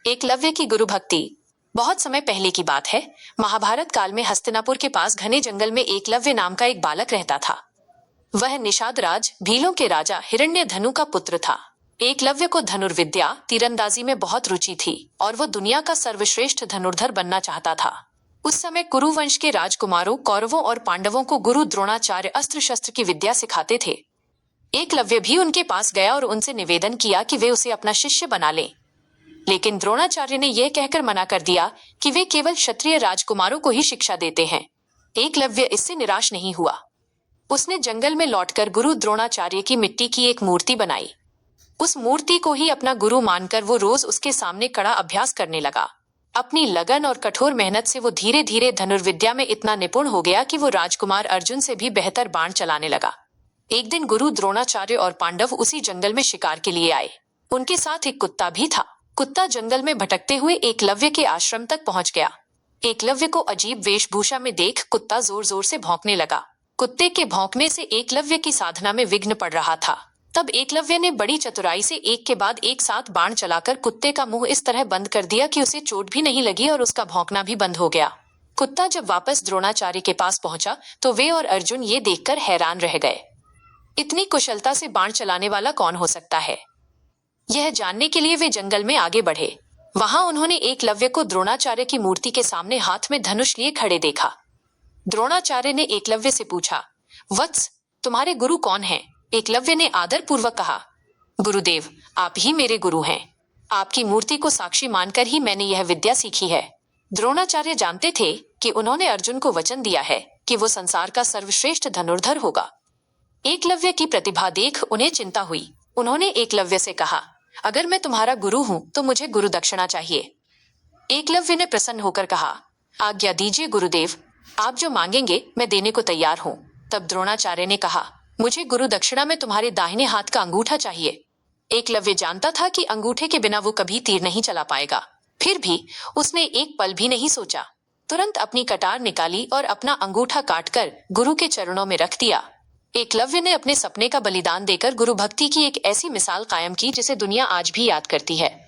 एकलव्य की गुरु भक्ति। बहुत समय पहले की बात है। महाभारत काल में हस्तिनापुर के पास घने जंगल में एकलव्य नाम का एक बालक रहता था। वह निषाद राज भीलों के राजा हिरण्यधनु का पुत्र था। एकलव्य को धनुर्विद्या तीरंदाजी में बहुत रुचि थी और वो दुनिया का सर्वश्रेष्ठ धनुर्धर बनना चाहता था। उस समय कुरु वंश के राजकुमारों कौरवों और पांडवों को गुरु द्रोणाचार्य अस्त्र शस्त्र की विद्या सिखाते थे। एकलव्य भी उनके पास गया और उनसे निवेदन किया कि वे उसे अपना शिष्य बना लें। लेकिन द्रोणाचार्य ने यह कहकर मना कर दिया कि वे केवल क्षत्रिय राजकुमारों को ही शिक्षा देते हैं। एकलव्य इससे निराश नहीं हुआ। उसने जंगल में लौटकर गुरु द्रोणाचार्य की मिट्टी की एक मूर्ति बनाई। उस मूर्ति को ही अपना गुरु मानकर वो रोज उसके सामने कड़ा अभ्यास करने लगा। अपनी लगन और कठोर मेहनत से वो धीरे धीरे धनुर्विद्या में इतना निपुण हो गया कि वो राजकुमार अर्जुन से भी बेहतर बाण चलाने लगा। एक दिन गुरु द्रोणाचार्य और पांडव उसी जंगल में शिकार के लिए आए। उनके साथ एक कुत्ता भी था। कुत्ता जंगल में भटकते हुए एकलव्य के आश्रम तक पहुंच गया। एकलव्य को अजीब वेशभूषा में देख कुत्ता जोर जोर से भौंकने लगा। कुत्ते के भौंकने से एकलव्य की साधना में विघ्न पड़ रहा था। तब एकलव्य ने बड़ी चतुराई से एक के बाद एक साथ बाण चलाकर कुत्ते का मुंह इस तरह बंद कर दिया कि उसे चोट भी नहीं लगी और उसका भौंकना भी बंद हो गया। कुत्ता जब वापस द्रोणाचार्य के पास पहुंचा तो वे और अर्जुन ये देखकर हैरान रह गए। इतनी कुशलता से बाण चलाने वाला कौन हो सकता है? यह जानने के लिए वे जंगल में आगे बढ़े। वहां उन्होंने एकलव्य को द्रोणाचार्य की मूर्ति के सामने हाथ में धनुष लिए खड़े देखा। द्रोणाचार्य ने एकलव्य से पूछा, वत्स, तुम्हारे गुरु कौन हैं? एकलव्य ने आदर पूर्वक कहा, गुरुदेव, आप ही मेरे गुरु हैं। आपकी मूर्ति को साक्षी मानकर ही मैंने यह विद्या सीखी है। द्रोणाचार्य जानते थे कि उन्होंने अर्जुन को वचन दिया है कि वो संसार का सर्वश्रेष्ठ धनुर्धर होगा। एकलव्य की प्रतिभा देख उन्हें चिंता हुई। उन्होंने एकलव्य से कहा, अगर मैं तुम्हारा गुरु हूं तो मुझे गुरु दक्षिणा चाहिए। एकलव्य ने प्रसन्न होकर कहा, आज्ञा दीजिए गुरुदेव, आप जो मांगेंगे मैं देने को तैयार हूं। तब द्रोणाचार्य ने कहा, मुझे गुरु दक्षिणा में तुम्हारे दाहिने हाथ का अंगूठा चाहिए। एकलव्य जानता था कि अंगूठे के बिना वो कभी तीर नहीं चला पाएगा। फिर भी उसने एक पल भी नहीं सोचा। तुरंत अपनी कटार निकाली और अपना अंगूठा काटकर गुरु के चरणों में रख दिया। एकलव्य ने अपने सपने का बलिदान देकर गुरु भक्ति की एक ऐसी मिसाल कायम की जिसे दुनिया आज भी याद करती है।